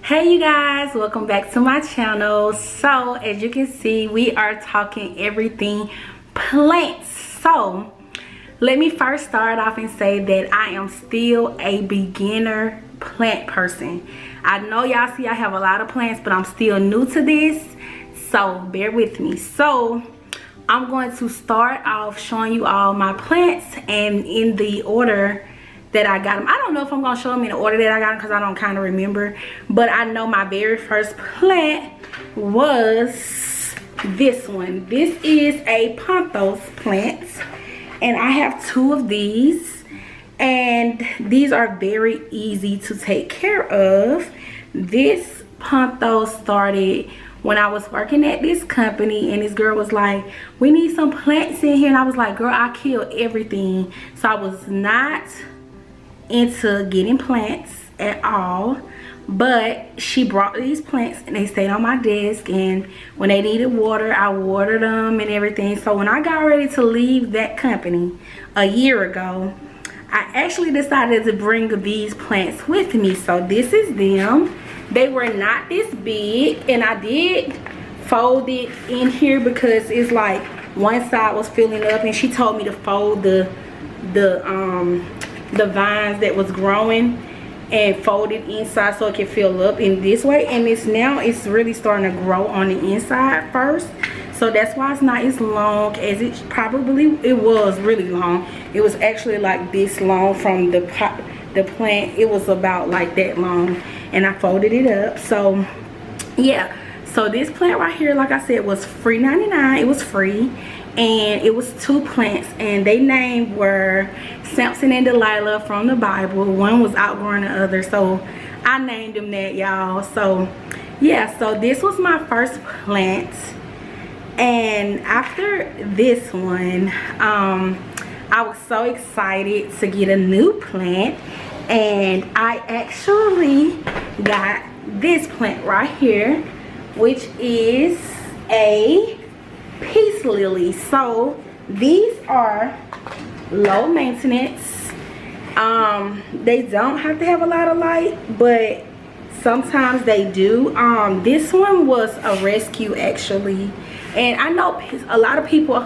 Hey you guys, welcome back to my channel. So as you can see, we are talking everything plants. So let me first start off and say that I am still a beginner plant person. I know y'all see I have a lot of plants, but I'm still new to this, so bear with me. So I'm going to start off showing you all my plants and in the order that I got them. I don't know if I'm gonna show them in the order that I got them because I don't kind of remember, but I know my very first plant was this one. This is a pothos plant, and I have two of these, and these are very easy to take care of. This pothos started when I was working at this company, and this girl was like, we need some plants in here, and I was like, girl, I kill everything. So I was not into getting plants at all, but she brought these plants and they stayed on my desk, and when they needed water, I watered them and everything. So when I got ready to leave that company a year ago, I actually decided to bring these plants with me. So this is them. They were not this big, and I did fold it in here because it's like one side was filling up, and she told me to fold the vines that was growing and fold it inside so it can fill up in this way. And it's really starting to grow on the inside first, so that's why it's not as long as it was really long. It was actually like this long from the plant. It was about like that long, and I folded it up. So yeah, so this plant right here, like I said, was free 99. It was free, and it was two plants, and they named were Samson and Delilah from the Bible. One was outgrowing the other, so I named them that, y'all. So yeah, so this was my first plant, and after this one, I was so excited to get a new plant, and I actually got this plant right here, which is a peace lily. So these are low maintenance. They don't have to have a lot of light, but sometimes they do. This one was a rescue actually, and I know a lot of people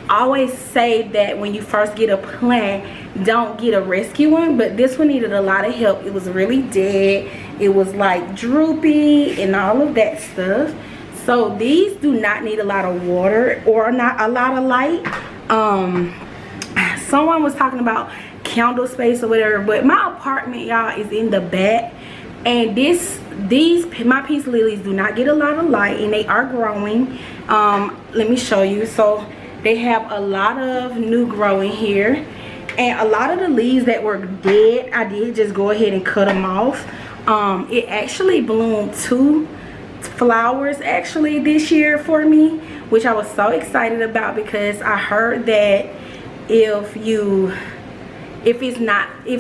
always say that when you first get a plant, don't get a rescue one, but this one needed a lot of help. It was really dead. It was like droopy and all of that stuff. So these do not need a lot of water or not a lot of light. Someone was talking about candle space or whatever, but my apartment, y'all, is in the back, and my peace lilies do not get a lot of light, and they are growing. Let me show you. So they have a lot of new growing here, and a lot of the leaves that were dead, I did just go ahead and cut them off. It actually bloomed two flowers actually this year for me, which I was so excited about, because I heard that if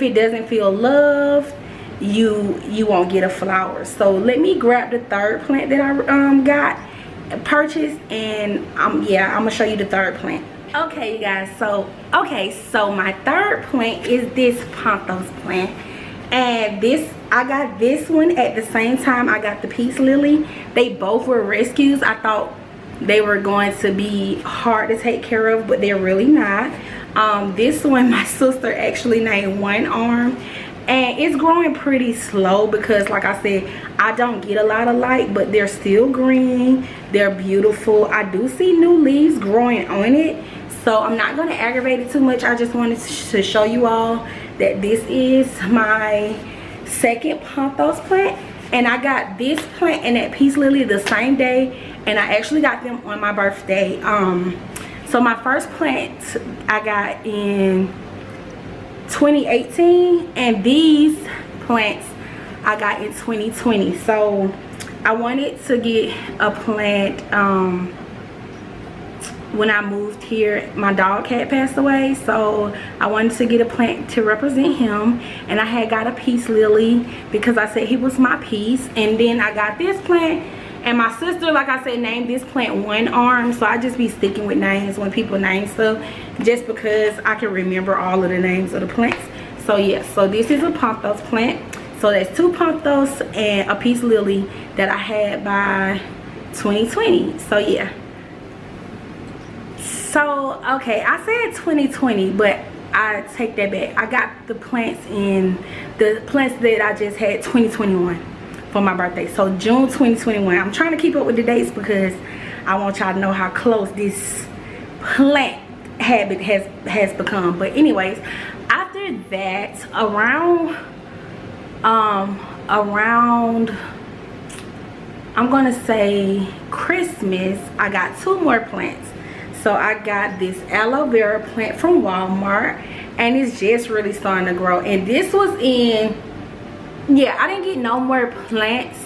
it doesn't feel loved, you won't get a flower. So let me grab the third plant that I purchased, and yeah, I'm gonna show you the third plant. Okay you guys, so my third plant is this pothos plant, and I got this one at the same time I got the peace lily. They both were rescues. I thought they were going to be hard to take care of, but they're really not. This one my sister actually named One Arm, and it's growing pretty slow because, like I said, I don't get a lot of light, but they're still green. They're beautiful. I do see new leaves growing on it, so I'm not going to aggravate it too much. I just wanted to show you all that this is my second pothos plant, and I got this plant and that peace lily the same day, and I actually got them on my birthday. So my first plant I got in 2018, and these plants I got in 2020. So I wanted to get a plant. When I moved here, my dog had passed away, so I wanted to get a plant to represent him, and I had got a peace lily because I said he was my peace. And then I got this plant, and my sister, like I said, named this plant One Arm. So I just be sticking with names when people name stuff, just because I can remember all of the names of the plants. So yeah, so this is a pothos plant. So that's 2 pothos and a peace lily that I had by 2020. So yeah. So okay, I said 2020, but I take that back. I got the plants that I just had 2021 for my birthday. So June 2021. I'm trying to keep up with the dates because I want y'all to know how close this plant habit has become. But anyways, after that, around I'm gonna say Christmas, I got 2 more plants. So I got this aloe vera plant from Walmart, and it's just really starting to grow. And this was in, yeah, I didn't get no more plants.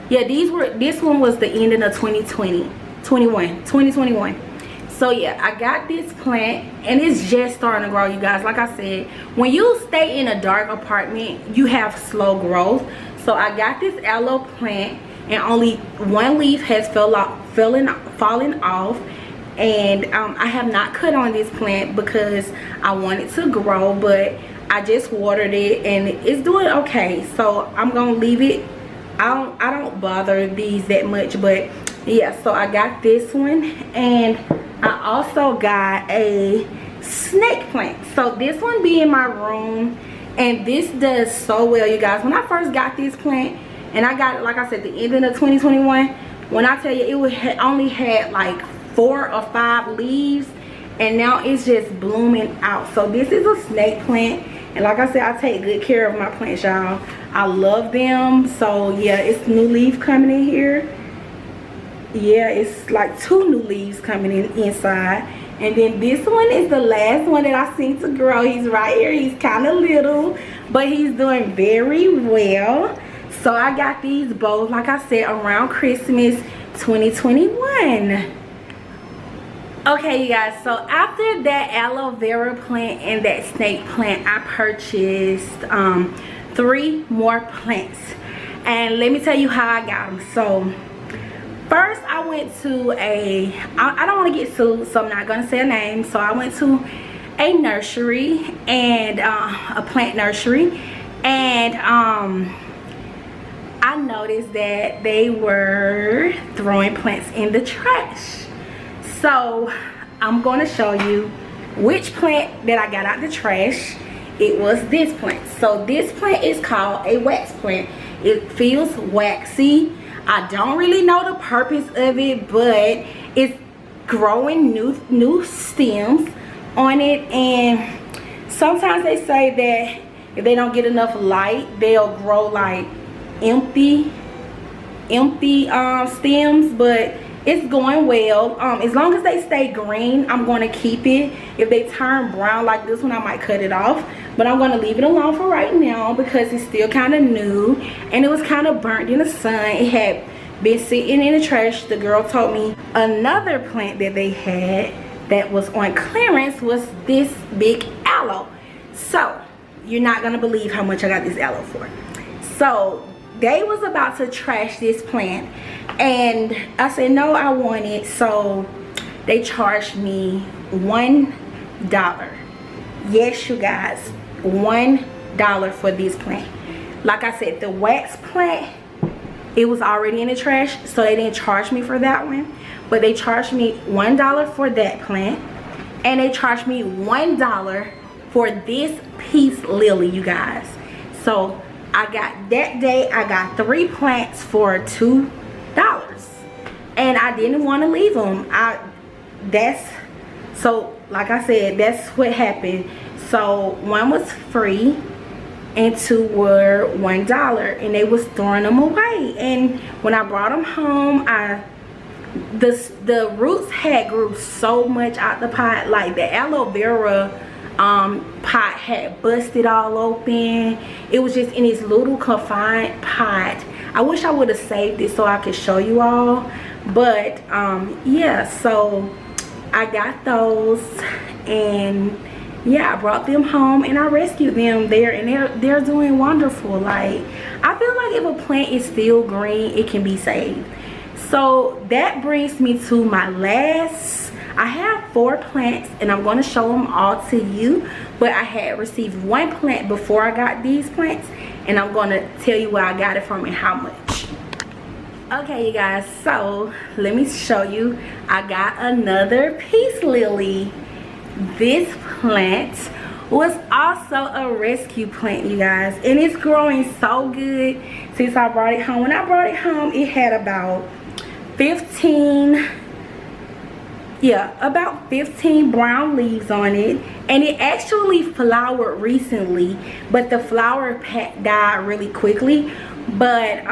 Yeah, this one was the ending of 2021. So yeah, I got this plant and it's just starting to grow, you guys. Like I said, when you stay in a dark apartment, you have slow growth. So I got this aloe plant and only 1 leaf has fallen off. And I have not cut on this plant because I want it to grow, but I just watered it and it's doing okay. So I'm gonna leave it. I don't bother these that much, but yeah. So I got this one, and I also got a snake plant. So this one be in my room, and this does so well, you guys. When I first got this plant, and I got it, like I said, the ending of 2021, when I tell you it only had like 4 or 5 leaves, and now it's just blooming out. So this is a snake plant, and like I said, I take good care of my plants, y'all. I love them. So yeah, it's new leaf coming in here. Yeah, it's like 2 new leaves coming inside. And then this one is the last one that I seen to grow. He's right here. He's kind of little, but he's doing very well. So I got these both, like I said, around Christmas 2021. Okay, you guys, so after that aloe vera plant and that snake plant, I purchased 3 more plants. And let me tell you how I got them. So first I went to I don't want to get sued, so I'm not going to say a name. So I went to a nursery, and a plant nursery, and I noticed that they were throwing plants in the trash. So I'm going to show you which plant that I got out the trash. It was this plant. So this plant is called a wax plant. It feels waxy. I don't really know the purpose of it, but it's growing new stems on it. And sometimes they say that if they don't get enough light, they'll grow like empty stems, but it's going well. As long as they stay green, I'm going to keep it. If they turn brown like this one, I might cut it off, but I'm going to leave it alone for right now because it's still kind of new and it was kind of burnt in the sun. It had been sitting in the trash. The girl told me another plant that they had that was on clearance was this big aloe. So you're not going to believe how much I got this aloe for. So they was about to trash this plant, and I said no, I want it. So they charged me $1. Yes, you guys, $1 for this plant. Like I said, the wax plant, it was already in the trash, so they didn't charge me for that one, but they charged me $1 for that plant, and they charged me $1 for this peace lily, you guys. So I got that day, I got 3 plants for $2, and I didn't want to leave them. So like I said, that's what happened. So 1 was free and 2 were $1, and they was throwing them away. And when I brought them home, the roots had grew so much out the pot. Like the aloe vera pot had busted all open. It was just in this little confined pot. I wish I would have saved it so I could show you all, but yeah, so I got those, and yeah, I brought them home and I rescued them there, and they're doing wonderful. Like, I feel like if a plant is still green, it can be saved. So that brings me to my last. I have 4 plants, and I'm going to show them all to you, but I had received 1 plant before I got these plants, and I'm going to tell you where I got it from and how much. Okay, you guys, so let me show you. I got another peace lily. This plant was also a rescue plant, you guys, and it's growing so good since I brought it home. When I brought it home, it had about 15 brown leaves on it, and it actually flowered recently, but the flower pack died really quickly. But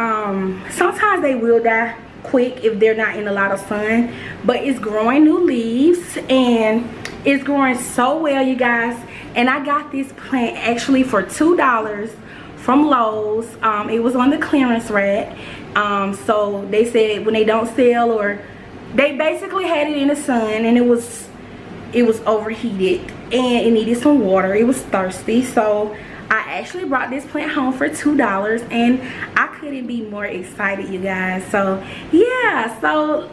sometimes they will die quick if they're not in a lot of sun. But it's growing new leaves, and it's growing so well, you guys. And I got this plant actually for $2 from Lowe's. It was on the clearance rack. So they said when they don't sell, or they basically had it in the sun, and it was overheated and it needed some water. It was thirsty, so I actually brought this plant home for $2, and I couldn't be more excited, you guys. So yeah, so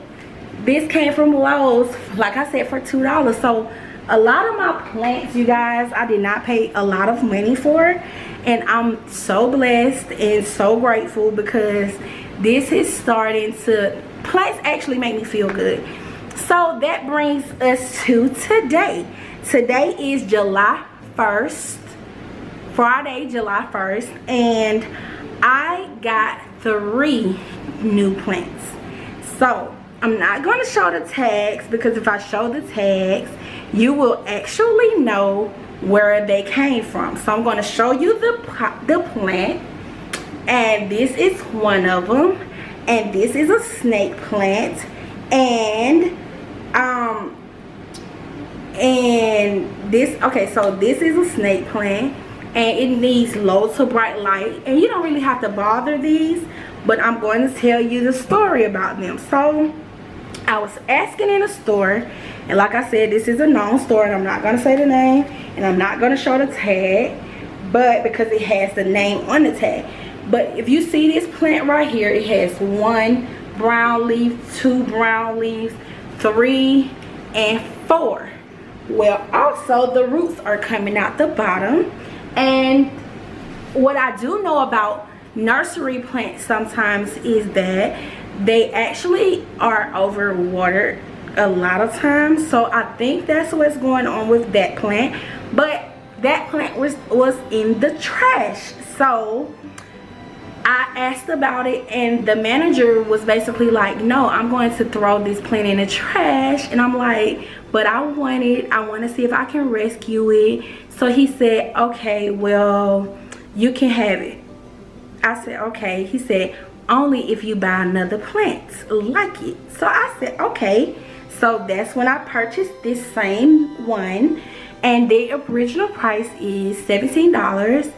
this came from Lowe's, like I said, for $2. So a lot of my plants, you guys, I did not pay a lot of money for, and I'm so blessed and so grateful because this is starting to, plants actually make me feel good. So that brings us to today. Today is July 1st, Friday, July 1st, and I got 3 new plants. So I'm not going to show the tags, because if I show the tags, you will actually know where they came from. So I'm going to show you the plant, and this is one of them, and this is a snake plant, and this, okay, so this is a snake plant, and it needs low to bright light, and you don't really have to bother these, but I'm going to tell you the story about them. So I was asking in a store, and like I said, this is a known store, and I'm not going to say the name, and I'm not going to show the tag, but because it has the name on the tag. But if you see this plant right here, it has 1 brown leaf, 2 brown leaves, 3, and 4. Well, also the roots are coming out the bottom. And what I do know about nursery plants sometimes is that they actually are overwatered a lot of times. So I think that's what's going on with that plant. But that plant was in the trash. So I asked about it, and the manager was basically like, no, I'm going to throw this plant in the trash. And I'm like, but I want to see if I can rescue it. So he said, okay, well, you can have it. I said, okay. He said, only if you buy another plant like it. So I said, okay. So that's when I purchased this same one, and the original price is $17.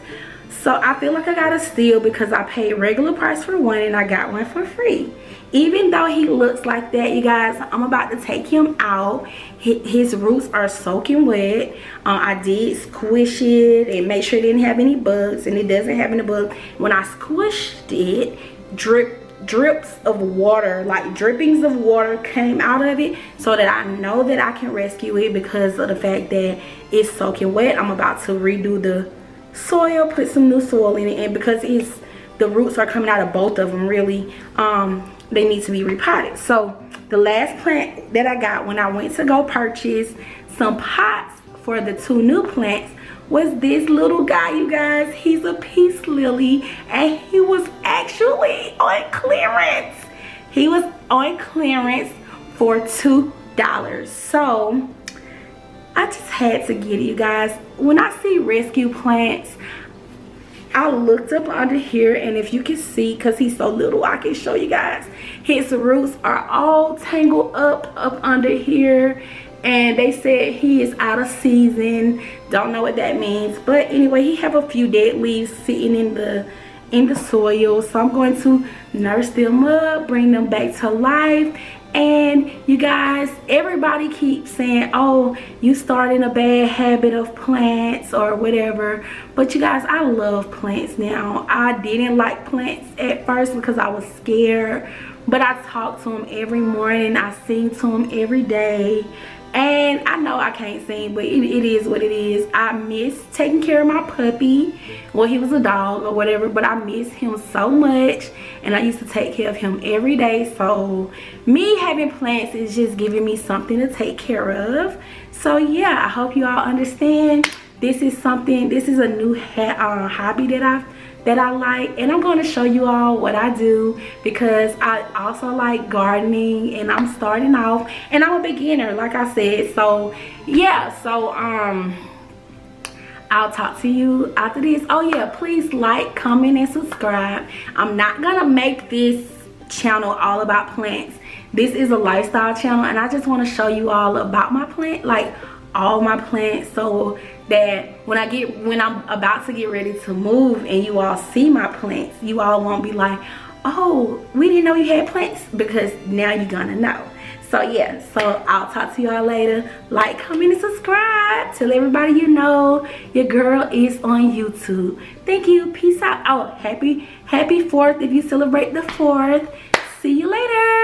So I feel like I got a steal because I paid regular price for one and I got one for free. Even though he looks like that, you guys, I'm about to take him out. His roots are soaking wet. I did squish it and make sure it didn't have any bugs, and it doesn't have any bugs. When I squished it, drips of water, like drippings of water, came out of it, so that I know that I can rescue it because of the fact that it's soaking wet. I'm about to redo the soil, put some new soil in it, and because the roots are coming out of both of them, really, they need to be repotted. So the last plant that I got when I went to go purchase some pots for the 2 new plants was this little guy, you guys. He's a peace lily, and he was actually on clearance. He was on clearance for $2. So I just had to get it, you guys. When I see rescue plants, I looked up under here, and if you can see, because he's so little, I can show you guys. His roots are all tangled up under here, and they said he is out of season. Don't know what that means, but anyway, he have a few dead leaves sitting in the soil. So I'm going to nurse them up, bring them back to life. And you guys, everybody keeps saying, oh, you starting a bad habit of plants or whatever. But you guys, I love plants now. I didn't like plants at first because I was scared. But I talk to them every morning. I sing to them every day. And I know I can't sing, but it is what it is. I miss taking care of my puppy. Well, he was a dog or whatever, but I miss him so much. And I used to take care of him every day. So me having plants is just giving me something to take care of. So yeah, I hope you all understand. This is a new hobby that I like, and I'm going to show you all what I do, because I also like gardening, and I'm starting off, and I'm a beginner, like I said. So yeah, so I'll talk to you after this. Oh yeah, please like, comment, and subscribe. I'm not gonna make this channel all about plants. This is a lifestyle channel, and I just want to show you all about my plant, like all my plants, so that when I'm about to get ready to move and you all see my plants, you all won't be like, oh, we didn't know you had plants, because now you're gonna know. So yeah, so I'll talk to y'all later. Like, comment, and subscribe. Tell everybody you know your girl is on YouTube. Thank you. Peace out. Oh, happy 4th if you celebrate the 4th. See you later.